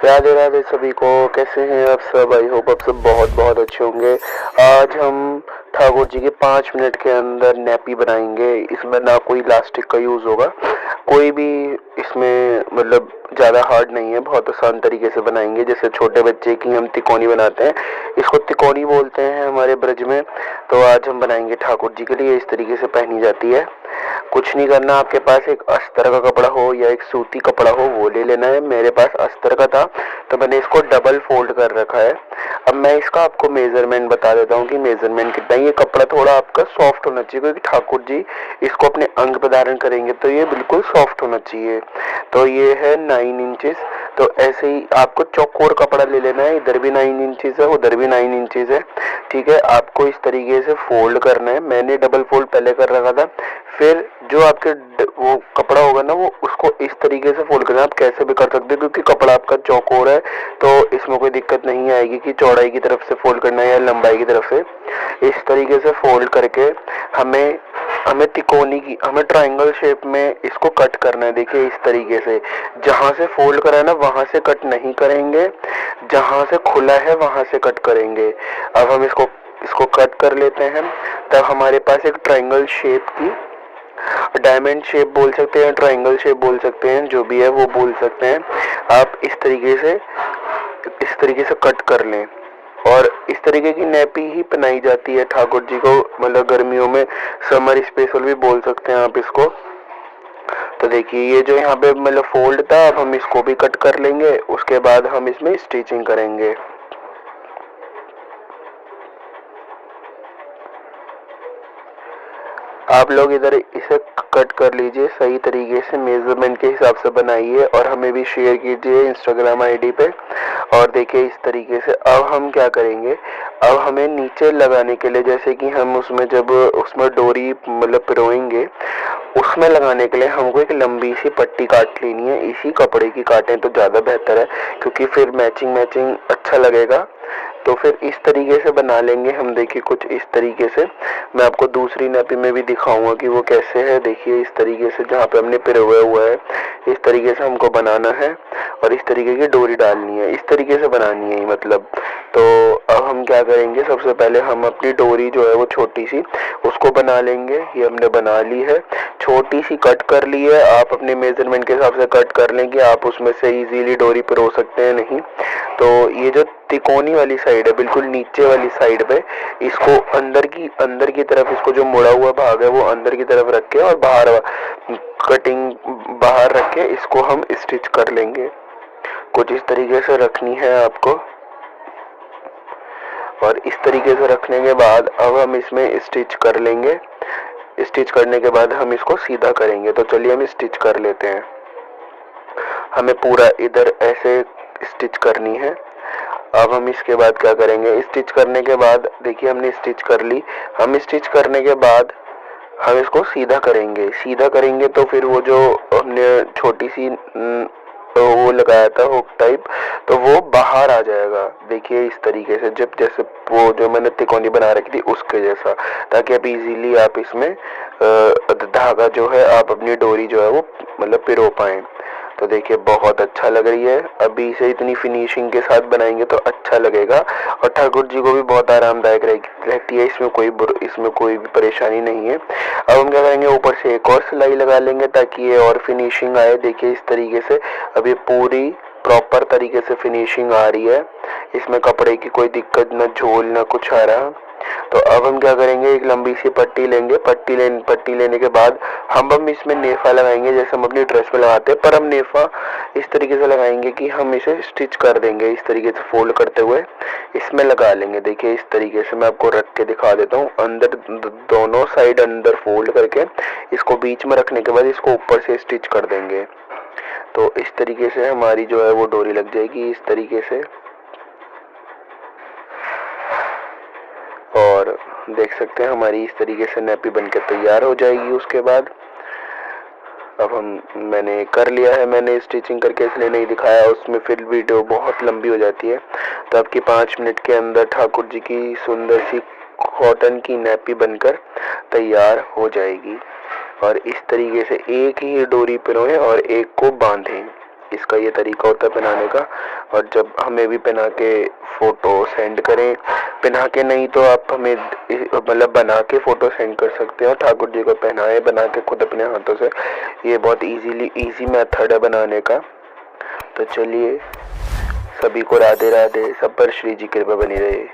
राधे राधे सभी को। कैसे हैं आप सब? आई होप आप सब बहुत बहुत अच्छे होंगे। आज हम ठाकुर जी के 5 मिनट के अंदर नैपी बनाएंगे। इसमें ना कोई इलास्टिक का यूज़ होगा, कोई भी इसमें मतलब ज़्यादा हार्ड नहीं है, बहुत आसान तरीके से बनाएंगे। जैसे छोटे बच्चे की हम तिकोनी बनाते हैं, इसको तिकोनी बोलते हैं हमारे ब्रज में। तो आज हम बनाएंगे ठाकुर जी के लिए। इस तरीके से पहनी जाती है। कुछ नहीं करना, आपके पास एक अस्तर का कपड़ा हो या एक सूती कपड़ा हो वो ले लेना है। मेरे पास अस्तर का था तो मैंने इसको डबल फोल्ड कर रखा है। अब मैं इसका आपको मेजरमेंट बता देता हूँ कि मेजरमेंट कितना है। ये कपड़ा थोड़ा आपका सॉफ्ट होना चाहिए, क्योंकि ठाकुर जी इसको अपने अंग पर धारण करेंगे तो ये बिल्कुल सॉफ्ट होना चाहिए। तो ये है 9 इंचेस। तो ऐसे ही आपको चौकोर कपड़ा ले लेना है। इधर भी 9 इंचेस है, उधर भी 9 इंचेस है। ठीक है, आपको इस तरीके से फोल्ड करना है। मैंने डबल फोल्ड पहले कर रखा था। फिर जो आपके वो कपड़ा होगा ना, वो उसको इस तरीके से फोल्ड करना है। आप कैसे भी कर सकते हो, क्योंकि कपड़ा आपका चौकोर है तो इसमें कोई दिक्कत नहीं आएगी कि चौड़ाई की तरफ से फोल्ड करना है या लंबाई की तरफ से। इस तरीके से फोल्ड करके हमें हमें तिकोनी की हमें ट्रायंगल शेप में इसको कट करना है। देखिए इस तरीके से, जहां से फोल्ड करा है ना वहां से कट नहीं करेंगे, जहां से खुला है वहां से कट करेंगे। अब हम इसको इसको कट कर लेते हैं। तब हमारे पास एक ट्रायंगल शेप की, डायमंड शेप बोल सकते हैं, ट्रायंगल शेप बोल सकते हैं, जो भी है वो बोल सकते हैं। आप इस तरीके से कट कर लें। और इस तरीके की नैपी ही पहनाई जाती है ठाकुर जी को, मतलब गर्मियों में समर स्पेशल भी बोल सकते हैं आप इसको। तो देखिए ये जो यहाँ पे मतलब फोल्ड था, अब हम इसको भी कट कर लेंगे। उसके बाद हम इसमें स्टिचिंग करेंगे। आप लोग इधर इसे कट कर लीजिए सही तरीके से, मेजरमेंट के हिसाब से बनाइए और हमें भी शेयर कीजिए इंस्टाग्राम आईडी पे। और देखिए इस तरीके से अब हम क्या करेंगे, अब हमें नीचे लगाने के लिए, जैसे कि हम उसमें जब उसमें डोरी मतलब पिरोएंगे, उसमें लगाने के लिए हमको एक लंबी सी पट्टी काट लेनी है। इसी कपड़े की काटें तो ज़्यादा बेहतर है, क्योंकि फिर मैचिंग मैचिंग अच्छा लगेगा। तो फिर इस तरीके से बना लेंगे हम। देखिए कुछ इस तरीके से मैं आपको दूसरी नैपी में भी दिखाऊंगा कि वो कैसे है। देखिए इस तरीके से जहाँ पे हमने पिरोया हुआ है, इस तरीके से हमको बनाना है और इस तरीके की डोरी डालनी है, इस तरीके से बनानी है मतलब। तो अब हम क्या करेंगे, सबसे पहले हम अपनी डोरी जो है वो छोटी सी उसको बना लेंगे। ये हमने बना ली है, छोटी सी कट कर ली है। आप अपने मेजरमेंट के हिसाब से कट कर लेंगे, आप उसमें से इजीली डोरी पिरो सकते हैं। नहीं तो ये जो तिकोनी वाली साइड है, बिल्कुल नीचे वाली साइड पे, इसको अंदर की तरफ, इसको जो मुड़ा हुआ भाग है वो अंदर की तरफ रख के और बाहर कटिंग बाहर रख के इसको हम स्टिच कर लेंगे। कुछ इस तरीके से रखनी है आपको। और इस तरीके से रखने के बाद अब हम इसमें स्टिच कर लेंगे। स्टिच करने के बाद हम इसको सीधा करेंगे। तो चलिए हम स्टिच कर लेते हैं। हमें पूरा इधर ऐसे स्टिच करनी है। अब हम इसके बाद क्या करेंगे, स्टिच करने के बाद देखिए हमने स्टिच कर ली। हम स्टिच करने के बाद हम इसको सीधा करेंगे। सीधा करेंगे तो फिर वो जो हमने छोटी सी तो वो लगाया था हुक टाइप, तो वो बाहर आ जाएगा। देखिए इस तरीके से, जब जैसे वो जो मैंने तिकोनी बना रखी थी उसके जैसा, ताकि आप इजीली आप इसमें धागा जो है, आप अपनी डोरी जो है वो मतलब पिरो पाए। तो देखिए बहुत अच्छा लग रही है। अभी से इतनी फिनिशिंग के साथ बनाएंगे तो अच्छा लगेगा और ठाकुर जी को भी बहुत आरामदायक रहती है। इसमें कोई भी परेशानी नहीं है। अब हम क्या करेंगे, ऊपर से एक और सिलाई लगा लेंगे ताकि ये और फिनिशिंग आए। देखिए इस तरीके से अब ये पूरी प्रॉपर तरीके से फिनिशिंग आ रही है। इसमें कपड़े की कोई दिक्कत, न झोल न कुछ आ रहा। तो अब हम क्या करेंगे, एक लंबी सी पट्टी लेंगे। पट्टी लेने के बाद हम इसमें नेफा लगाएंगे, जैसे हम अपनी ड्रेस में लगाते हैं, पर हम नेफा इस तरीके से लगाएंगे कि हम इसे स्टिच कर देंगे। इस तरीके से फोल्ड करते हुए इसमें लगा लेंगे। देखिए इस तरीके से मैं आपको रख के दिखा देता हूँ। अंदर दोनों साइड अंदर फोल्ड करके इसको बीच में रखने के बाद इसको ऊपर से स्टिच कर देंगे। तो इस तरीके से हमारी जो है वो डोरी लग जाएगी इस तरीके से। और देख सकते हैं हमारी इस तरीके से नैपी बनकर तैयार हो जाएगी। उसके बाद अब मैंने कर लिया है, मैंने स्टिचिंग करके इसलिए नहीं दिखाया, उसमें फिर वीडियो बहुत लंबी हो जाती है। तो आपकी 5 मिनट के अंदर ठाकुर जी की सुंदर सी कॉटन की नैपी बनकर तैयार हो जाएगी। और इस तरीके से एक ही डोरी पिरोएं और एक को बांधें। इसका ये तरीका होता है पहनाने का। और जब हमें भी पहना के फ़ोटो सेंड करें, पहना के नहीं तो आप हमें मतलब बना के फ़ोटो सेंड कर सकते हो। ठाकुर जी को पहनाए बना के खुद अपने हाथों से, ये बहुत ईजी मेथड है बनाने का। तो चलिए, सभी को राधे राधे, सब पर श्री जी कृपा बनी रहे।